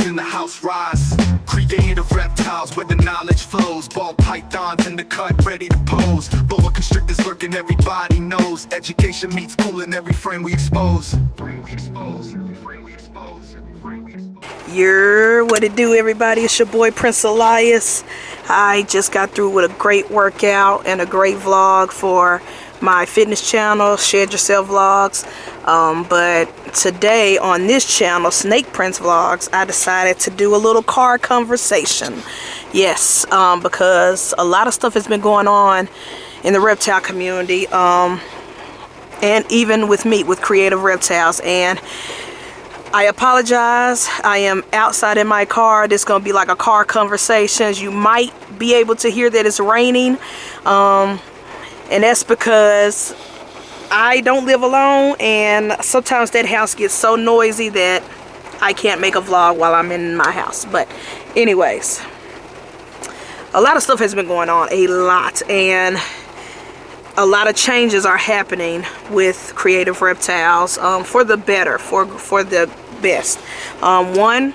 in the house rise. Creative reptiles where the knowledge flows. Ball pythons in the cut, ready to pose. Boa constrictors lurking, everybody knows. Education meets school in every frame we expose. What it do, everybody? It's your boy Prince Elias. I just got through with a great workout and a great vlog for my fitness channel, SnakePrinceVlogs. But today on this channel, SnakePrinceVlogs, I decided to do a little car conversation. Yes, because a lot of stuff has been going on in the reptile community, and even with me, with Creative Reptiles. And I apologize. I am outside in my car. This is going to be like a car conversation. You might be able to hear that it's raining. And that's because I don't live alone. And sometimes that house gets so noisy that I can't make a vlog while I'm in my house. But anyways, a lot of stuff has been going on. A lot. And a lot of changes are happening with Creative Reptiles, for the better, for the best. One,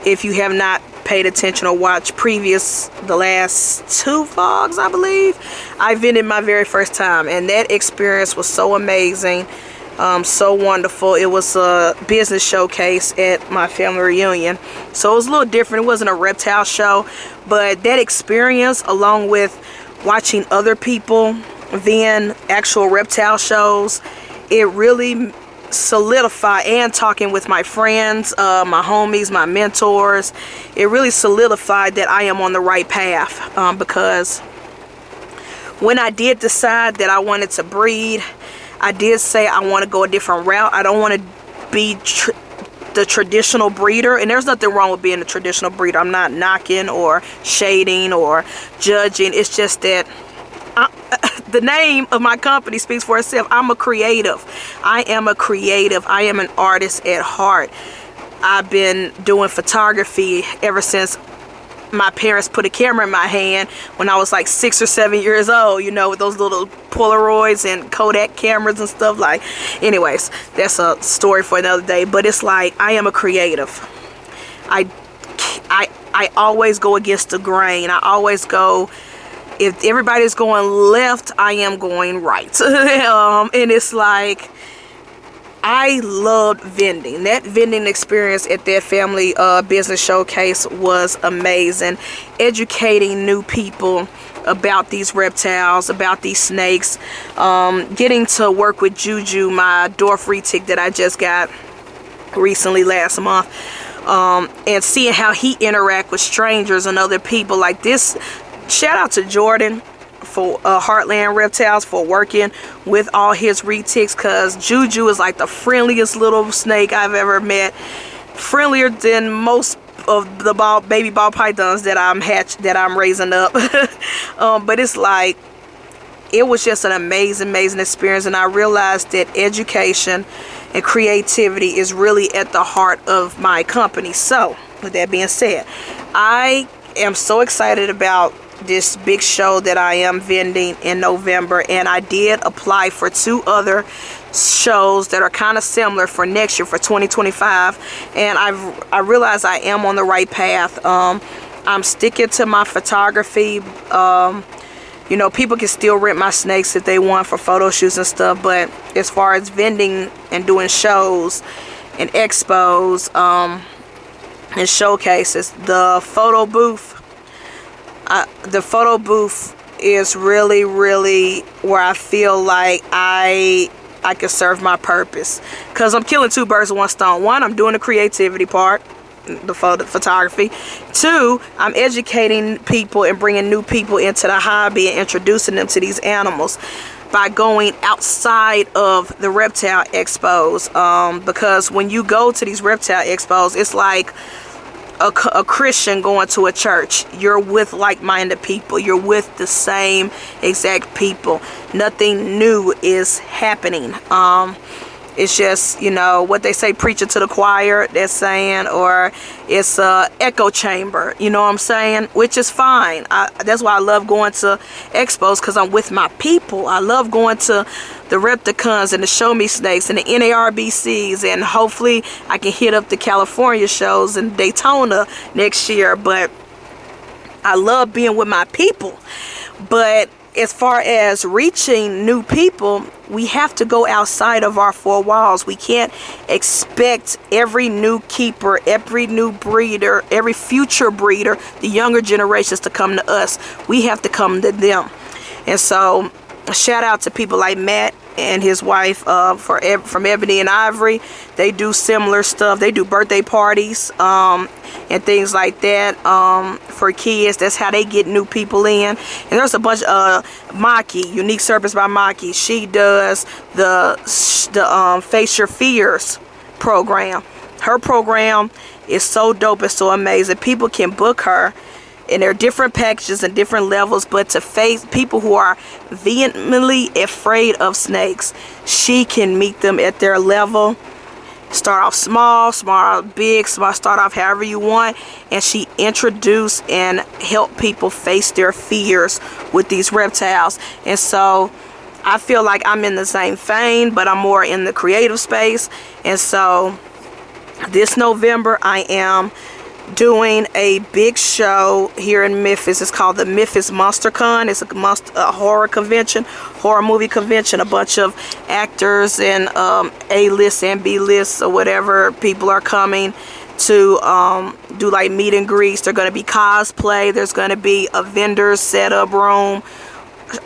if you have not paid attention or watched the last two vlogs, I believe, I vended my very first time, and that experience was so amazing, so wonderful. It was a business showcase at my family reunion, so it was a little different. It wasn't a reptile show, but that experience, along with watching other people vend actual reptile shows, it really solidified, and talking with my friends, my homies, my mentors, it really solidified that I am on the right path, because when I did decide that I wanted to breed, I did say I want to go a different route. I don't want to be the traditional breeder, and there's nothing wrong with being a traditional breeder. I'm not knocking or shading or judging. It's just that the name of my company speaks for itself. I'm a creative. I am a creative. I am an artist at heart. I've been doing photography ever since my parents put a camera in my hand when I was like 6 or 7 years old, you know, with those little Polaroids and Kodak cameras and stuff. Like, anyways, that's a story for another day. But it's like, I am a creative. I always go against the grain. I always go, if everybody's going left, I am going right. And it's like, I loved vending. That vending experience at that family business showcase was amazing. Educating new people about these reptiles, about these snakes. Getting to work with Juju, my dwarf retic that I just got recently last month. And seeing how he interact with strangers and other people like this. Shout out to Jordan for Heartland Reptiles for working with all his retics, because Juju is like the friendliest little snake I've ever met. Friendlier than most of the baby ball pythons that I'm raising up. But it's like, it was just an amazing experience, and I realized that education and creativity is really at the heart of my company. So with that being said, I am so excited about this big show that I am vending in November, and I did apply for 2 other shows that are kind of similar for next year, for 2025, and I realize I am on the right path. I'm sticking to my photography. You know, people can still rent my snakes if they want for photo shoots and stuff, but as far as vending and doing shows and expos and showcases, the photo booth is really where I feel like I can serve my purpose, because I'm killing 2 birds with 1 stone. 1, I'm doing the creativity part, the photography. 2, I'm educating people and bringing new people into the hobby and introducing them to these animals by going outside of the reptile expos, because when you go to these reptile expos, it's like a Christian going to a church. You're with like-minded people. You're with the same exact people. Nothing new is happening. It's just, you know, what they say, preaching to the choir, they're saying, or it's a echo chamber, you know what I'm saying, which is fine. That's why I love going to expos, because I'm with my people. I love going to the Repticons and the Show Me Snakes and the NARBCs, and hopefully I can hit up the California shows and Daytona next year. But I love being with my people. But as far as reaching new people, we have to go outside of our four walls. We can't expect every new keeper, every new breeder, every future breeder, the younger generations, to come to us. We have to come to them. And so shout out to people like Matt and his wife from Ebony and Ivory. They do similar stuff. They do birthday parties and things like that for kids. That's how they get new people in. And there's a bunch of Maki, Unique Serpents by Maki. She does the Face Your Fears program. Her program is so dope. It's so amazing. People can book her, and there are different packages and different levels, but to face people who are vehemently afraid of snakes, she can meet them at their level. Start off small, start big, start off however you want, and she introduce and help people face their fears with these reptiles. And so I feel like I'm in the same vein, but I'm more in the creative space. And so this November I am doing a big show here in Memphis. It's called the Memphis Monster Con. It's a horror convention, horror movie convention. A bunch of actors and A-list and B-list or whatever people are coming to do like meet and greets. There's going to be cosplay. There's going to be a vendor setup room,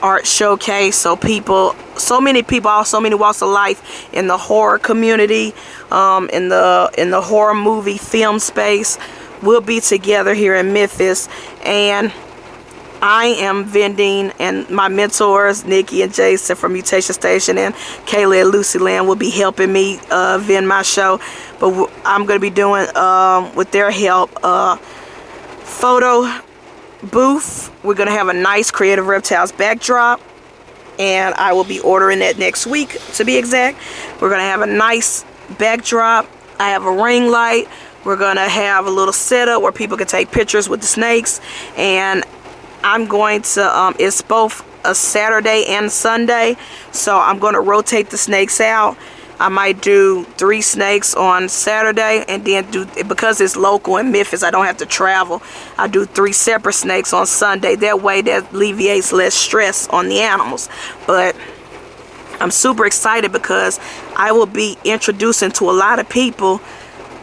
art showcase. So many people, so many walks of life in the horror community, in the horror movie film space. We'll be together here in Memphis, and I am vending, and my mentors Nikki and Jason from Mutation Station and Kayla and Lucy Land will be helping me vend my show. But I'm going to be doing, with their help, photo booth. We're going to have a nice Creative Reptiles backdrop, and I will be ordering that next week, to be exact. We're going to have a nice backdrop. I have a ring light. We're going to have a little setup where people can take pictures with the snakes. And I'm going to, it's both a Saturday and Sunday. So I'm going to rotate the snakes out. I might do 3 snakes on Saturday, and then because it's local in Memphis, I don't have to travel. I do 3 separate snakes on Sunday. That way that alleviates less stress on the animals. But I'm super excited because I will be introducing to a lot of people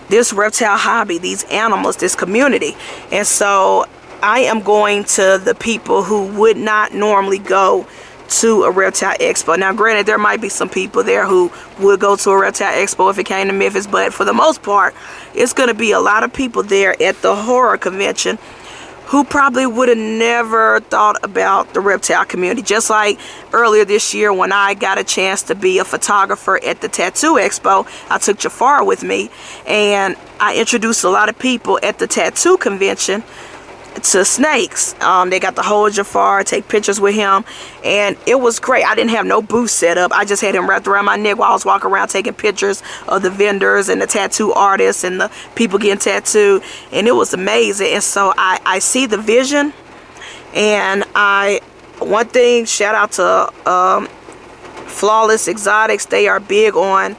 this reptile hobby, these animals, this community. And so I am going to the people who would not normally go to a reptile expo. Now granted, there might be some people there who would go to a reptile expo if it came to Memphis, but for the most part, it's going to be a lot of people there at the horror convention who probably would have never thought about the reptile community. Just like earlier this year when I got a chance to be a photographer at the Tattoo Expo, I took Jafar with me, and I introduced a lot of people at the tattoo convention to snakes. They got to hold Jafar, take pictures with him, and it was great. I didn't have no booth set up. I just had him wrapped around my neck while I was walking around taking pictures of the vendors and the tattoo artists and the people getting tattooed, and it was amazing. And so I see the vision, and one thing, shout out to Flawless Exotics. They are big on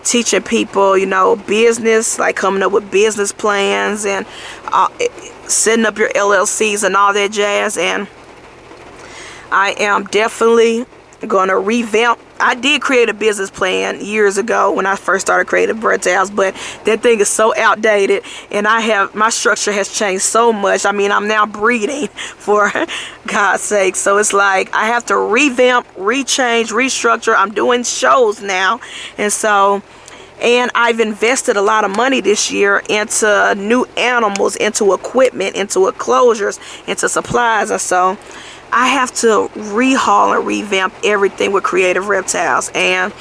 teaching people, you know, business, like coming up with business plans and setting up your LLCs and all that jazz. And I am definitely going to revamp. I did create a business plan years ago when I first started creating reptiles, but that thing is so outdated, and my structure has changed so much. I mean, I'm now breeding, for God's sake. So it's like I have to revamp, rechange, restructure. I'm doing shows now, and I've invested a lot of money this year into new animals, into equipment, into enclosures, into supplies. And so I have to rehaul and revamp everything with Creative Reptiles. And,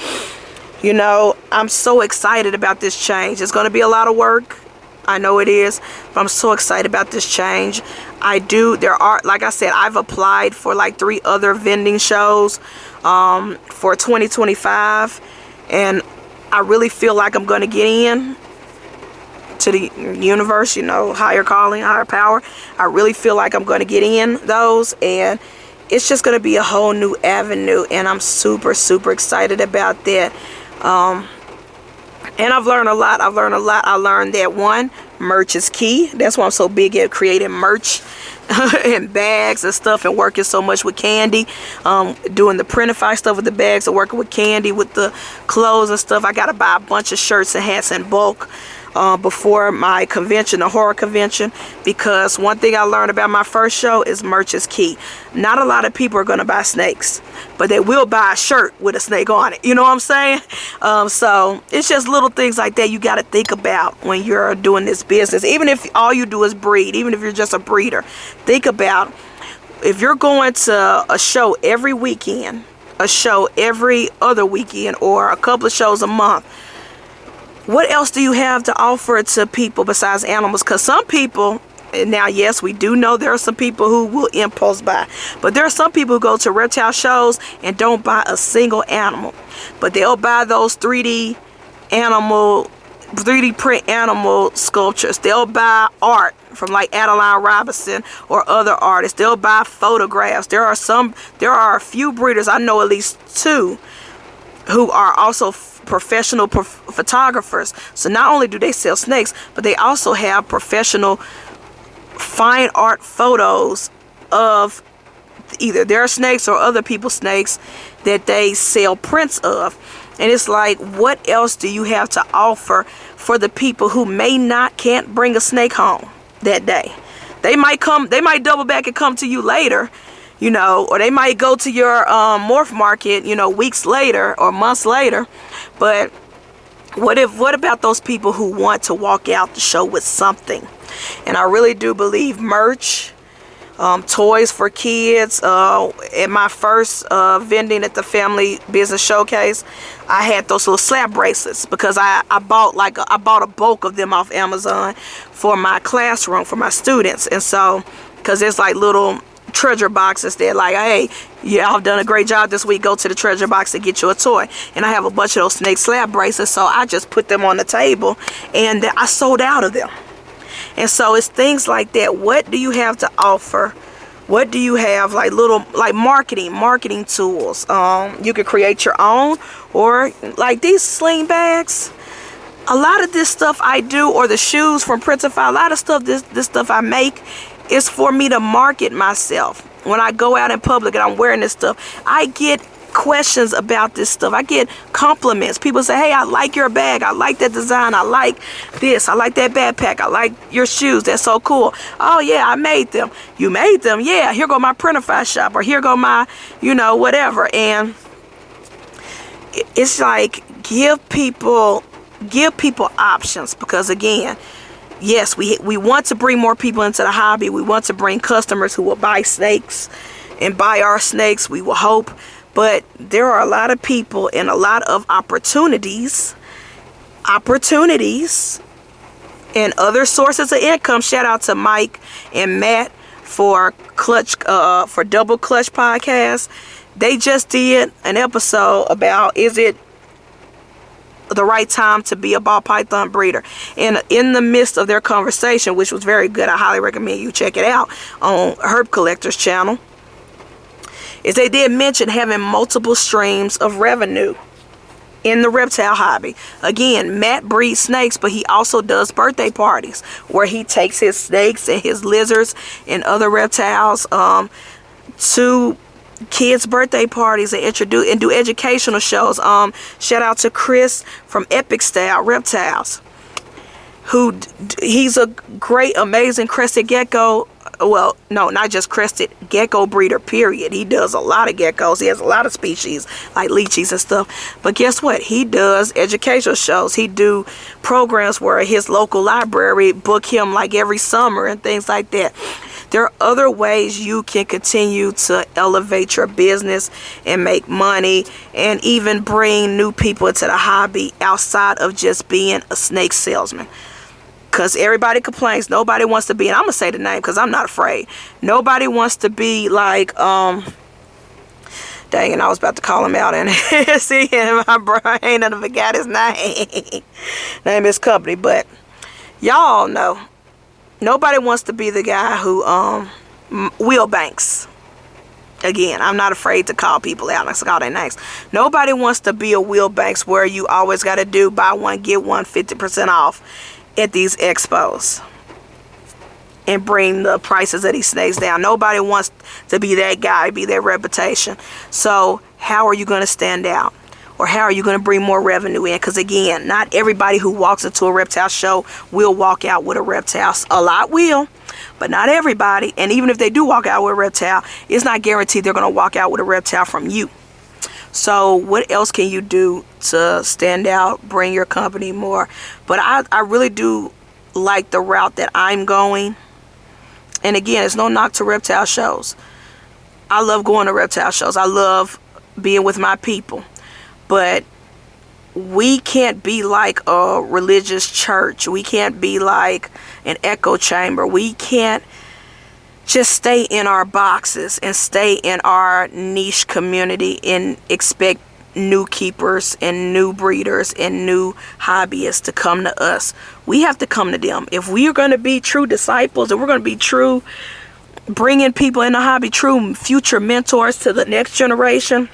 you know, I'm so excited about this change. It's going to be a lot of work. I know it is, but I'm so excited about this change. Like I said, I've applied for like 3 other vending shows for 2025. And I really feel like I'm going to get in to the universe, you know, higher calling, higher power. I really feel like I'm going to get in those, and it's just going to be a whole new avenue, and I'm super excited about that. And I've learned a lot. I learned that, one, merch is key. That's why I'm so big at creating merch and bags and stuff, and working so much with Candy, doing the printify stuff with the bags, and working with Candy with the clothes and stuff. I got to buy a bunch of shirts and hats in bulk before my convention, the horror convention, because one thing I learned about my first show is merch is key. Not a lot of people are going to buy snakes, but they will buy a shirt with a snake on it. You know what I'm saying? So it's just little things like that you got to think about when you're doing this business. Even if all you do is breed, even if you're just a breeder, think about if you're going to a show every weekend, a show every other weekend, or a couple of shows a month. What else do you have to offer to people besides animals? Because some people, now yes, we do know there are some people who will impulse buy, but there are some people who go to reptile shows and don't buy a single animal, but they'll buy those 3D print animal sculptures. They'll buy art from like Adeline Robinson or other artists. They'll buy photographs. There are a few breeders, I know at least 2, who are also professional photographers. So not only do they sell snakes, but they also have professional fine art photos of either their snakes or other people's snakes that they sell prints of. And it's like, what else do you have to offer for the people who can't bring a snake home that day? They might double back and come to you later, you know, or they might go to your morph market, you know, weeks later or months later. But what about those people who want to walk out the show with something? And I really do believe merch, toys for kids. At my first vending at the Family Business Showcase, I had those little slap bracelets because I bought a bulk of them off Amazon for my classroom for my students. And so, because there's like little treasure boxes, they're like, hey, yeah, I've done a great job this week, go to the treasure box to get you a toy. And I have a bunch of those snake slab bracelets, so I just put them on the table, and I sold out of them. And so it's things like that. What do you have to offer? What do you have, like marketing tools? You could create your own, or like these sling bags. A lot of this stuff I do, or the shoes from Printify, a lot of stuff, this stuff I make is for me to market myself. When I go out in public and I'm wearing this stuff, I get questions about this stuff. I get compliments. People say, hey, I like your bag. I like that design. I like this. I like that backpack. I like your shoes. That's so cool. Oh, yeah, I made them. You made them? Yeah, here go my Printify shop, or here go my, you know, whatever. And it's like, give people options, because again, yes, we want to bring more people into the hobby. We want to bring customers who will buy snakes and buy our snakes, we will hope. But there are a lot of people and a lot of opportunities and other sources of income. Shout out to Mike and Matt for Double Clutch Podcast. They just did an episode about, is it the right time to be a ball python breeder? And in the midst of their conversation, which was very good, I highly recommend you check it out on Herb Collector's channel, is they did mention having multiple streams of revenue in the reptile hobby. Again, Matt breeds snakes, but he also does birthday parties where he takes his snakes and his lizards and other reptiles to kids' birthday parties and do educational shows. Shout out to Chris from Epic Style Reptiles, he's a great, amazing crested gecko. Well, no, not just crested gecko breeder, period. He does a lot of geckos. He has a lot of species like lychees and stuff. But guess what? He does educational shows. He do programs where his local library book him like every summer and things like that. There are other ways you can continue to elevate your business and make money, and even bring new people into the hobby outside of just being a snake salesman. Because everybody complains. Nobody wants to be, and I'm going to say the name because I'm not afraid. Nobody wants to be like Dang, and I was about to call him out, and see, in my brain, and I forgot his name. Name is company, but y'all know, nobody wants to be the guy who Will Banks. Again, I'm not afraid to call people out and call their names. Nobody wants to be a Will Banks where you always got to do buy one, get one, 50% off at these expos and bring the prices of these snakes down. Nobody wants to be that guy, be that reputation. So how are you going to stand out? Or how are you going to bring more revenue in? Because again, not everybody who walks into a reptile show will walk out with a reptile. A lot will, but not everybody. And even if they do walk out with a reptile, it's not guaranteed they're going to walk out with a reptile from you. So what else can you do to stand out, bring your company more? But I really do like the route that I'm going. And again, it's no knock to reptile shows. I love going to reptile shows. I love being with my people. But we can't be like a religious church. We can't be like an echo chamber. We can't just stay in our boxes and stay in our niche community and expect new keepers and new breeders and new hobbyists to come to us. We have to come to them. If we are going to be true disciples and we're going to be true, bringing people in the hobby, true future mentors to the next generation.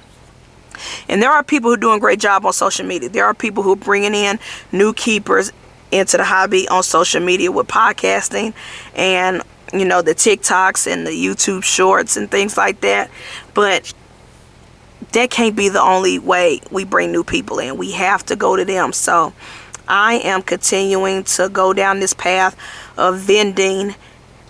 And there are people who are doing a great job on social media. There are people who are bringing in new keepers into the hobby on social media with podcasting and, you know, the TikToks and the YouTube shorts and things like that. But that can't be the only way we bring new people in. We have to go to them. So I am continuing to go down this path of vending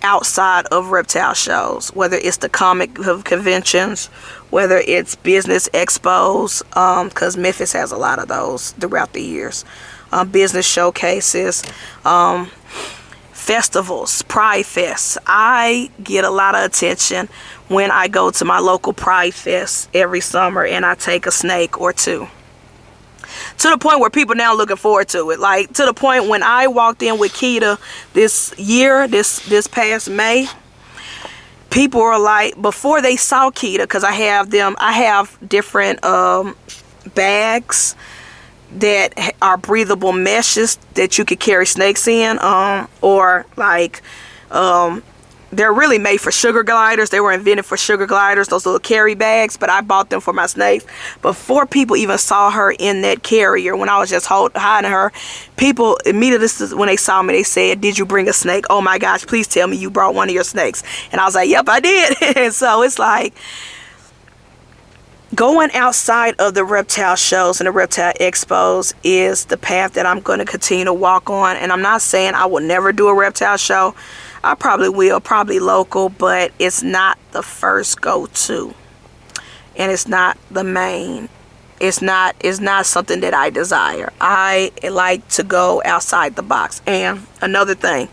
outside of reptile shows, whether it's the comic conventions, whether it's business expos, because Memphis has a lot of those throughout the years, business showcases, festivals, Pride Fest. I get a lot of attention when I go to my local Pride Fest every summer and I take a snake or two. To the point where people now looking forward to it. Like, to the point when I walked in with Keita this year, this past May, people were like, before they saw Keita, because I have different bags that are breathable meshes that you could carry snakes in, or like they're really made for sugar gliders. They were invented for sugar gliders, those little carry bags, but I bought them for my snakes. Before people even saw her in that carrier, when I was just hiding her, people immediately, when they saw me, they said, "Did you bring a snake? Oh my gosh, please tell me you brought one of your snakes." And I was like, "Yep, I did." And so it's like, going outside of the reptile shows and the reptile expos is the path that I'm going to continue to walk on. And I'm not saying I will never do a reptile show. I probably will, probably local, but it's not the first go-to. And it's not the main. It's not something that I desire. I like to go outside the box. And another thing,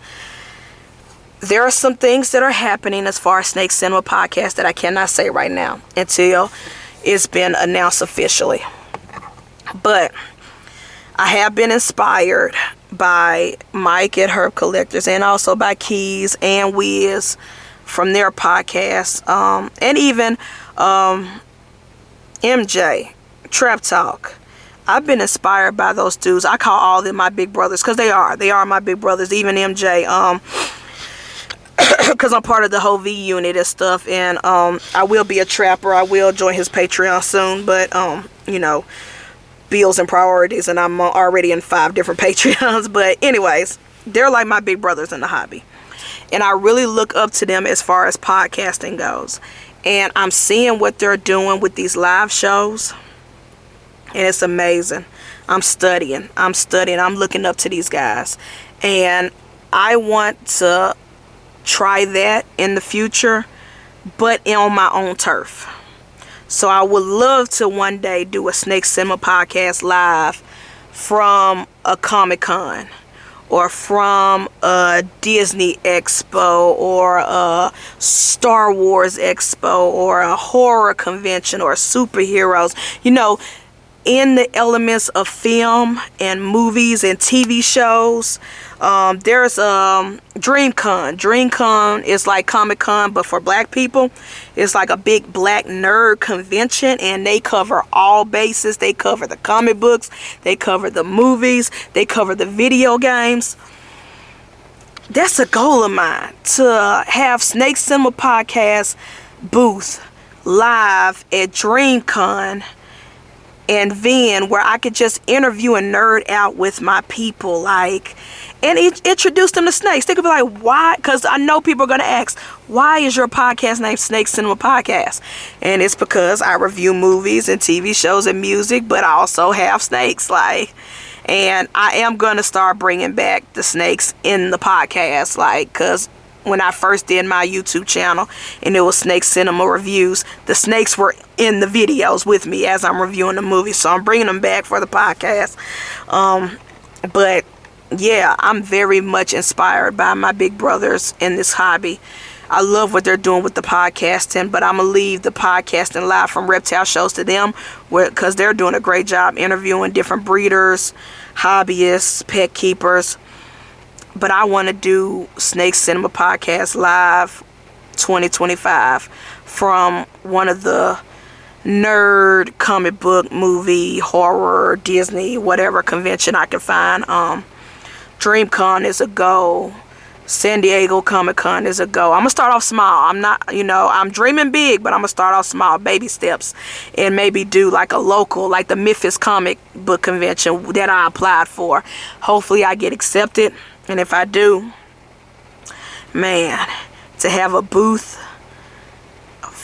there are some things that are happening as far as Snake Cinema Podcast that I cannot say right now until it's been announced officially. But I have been inspired by Mike at Herb Collectors and also by Keys and Wiz from their podcast, and even MJ, Trap Talk. I've been inspired by those dudes. I call all of them my big brothers because they are my big brothers. Even MJ, because I'm part of the whole V unit and stuff, and I will be a trapper. I will join his Patreon soon, but you know, bills and priorities, and I'm already in 5 different Patreons. But anyways, they're like my big brothers in the hobby, and I really look up to them as far as podcasting goes. And I'm seeing what they're doing with these live shows, and it's amazing. I'm studying. I'm looking up to these guys, and I want to try that in the future, but on my own turf. So I would love to one day do a Snake Cinema Podcast live from a Comic-Con or from a Disney Expo or a Star Wars Expo or a horror convention or superheroes. You know, in the elements of film and movies and TV shows, There's DreamCon. DreamCon is like Comic-Con, but for black people. It's like a big black nerd convention, and they cover all bases. They cover the comic books, they cover the movies, they cover the video games. That's a goal of mine, to have Snake Cinema Podcast booth live at DreamCon, and then where I could just interview and nerd out with my people, like, and introduce them to snakes. They could be like, why? Because I know people are going to ask, why is your podcast named Snake Cinema Podcast? And it's because I review movies and TV shows and music, but I also have snakes, like. And I am going to start bringing back the snakes in the podcast, like, because when I first did my YouTube channel and it was Snake Cinema Reviews, the snakes were in the videos with me as I'm reviewing the movie. So I'm bringing them back for the podcast. But yeah, I'm very much inspired by my big brothers in this hobby. I love what they're doing with the podcasting, but I'm going to leave the podcasting live from reptile shows to them, because they're doing a great job interviewing different breeders, hobbyists, pet keepers. But I want to do Snake Cinema Podcast live 2025 from one of the nerd comic book, movie, horror, Disney, whatever convention I can find. DreamCon is a go. San Diego Comic-Con is a go. I'm going to start off small. I'm not, I'm dreaming big, but I'm going to start off small, baby steps, and maybe do like a local, like the Memphis comic book convention that I applied for. Hopefully I get accepted, and if I do, man, to have a booth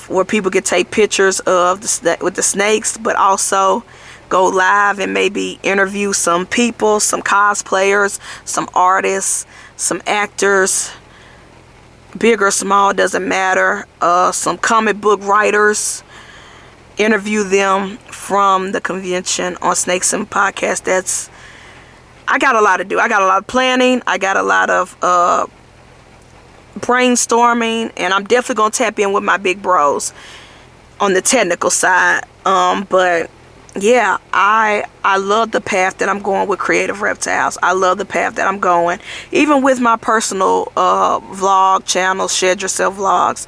where people can take pictures of with the snakes, but also go live and maybe interview some people, some cosplayers, some artists, some actors, big or small, doesn't matter, some comic book writers, interview them from the convention on Snake Cinema Podcast. I got a lot to do. I got a lot of planning. I got a lot of brainstorming, and I'm definitely going to tap in with my big bros on the technical side. But yeah, I love the path that I'm going with Creative Reptiles. I love the path that I'm going. Even with my personal vlog channel, Shed Yourself Vlogs.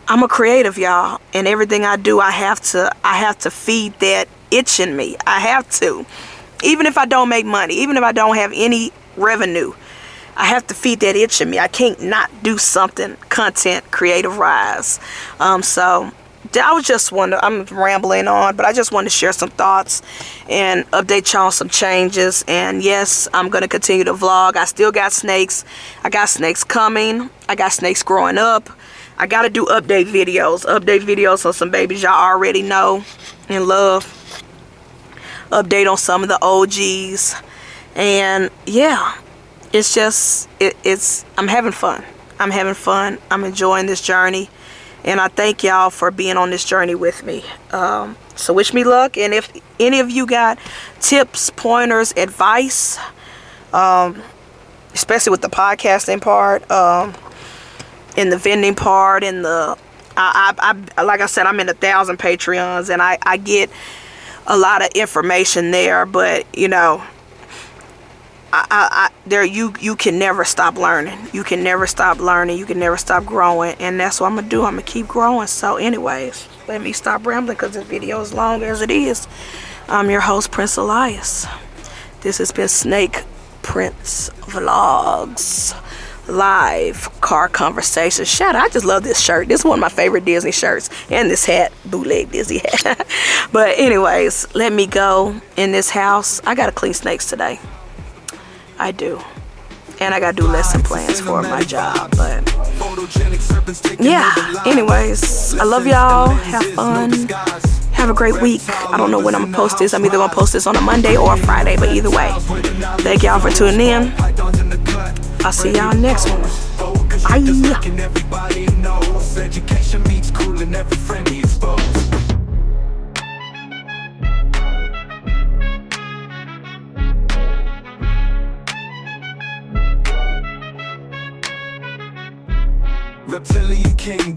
I'm a creative, y'all. And everything I do, I have to feed that itch in me. I have to. Even if I don't make money, even if I don't have any revenue, I have to feed that itch in me. I can't not do something content creative wise. So I was just I'm rambling on, but I just want to share some thoughts and update y'all on some changes. And yes, I'm going to continue to vlog. I still got snakes. I got snakes coming. I got snakes growing up. I got to do update videos on some babies y'all already know and love. Update on some of the OGs. And yeah, it's just, I'm having fun. I'm enjoying this journey. And I thank y'all for being on this journey with me. So wish me luck. And if any of you got tips, pointers, advice, especially with the podcasting part, in the vending part, in the, like I said, I'm in 1,000 Patreons, and I get a lot of information there. But you can never stop learning. You can never stop learning. You can never stop growing. And that's what I'm going to do. I'm going to keep growing. So anyways, let me stop rambling because this video is long as it is. I'm your host, Prince Elias. This has been Snake Prince Vlogs. Live car conversation. Shout out, I just love this shirt. This is one of my favorite Disney shirts. And this hat, bootleg Disney hat. But anyways, let me go in this house. I got to clean snakes today. I do. And I gotta do lesson plans for my job. But yeah, anyways, I love y'all. Have fun. Have a great week. I don't know when I'm gonna post this. I'm either gonna post this on a Monday or a Friday, but either way, thank y'all for tuning in. I'll see y'all next one. Bye. Reptilian kingdom.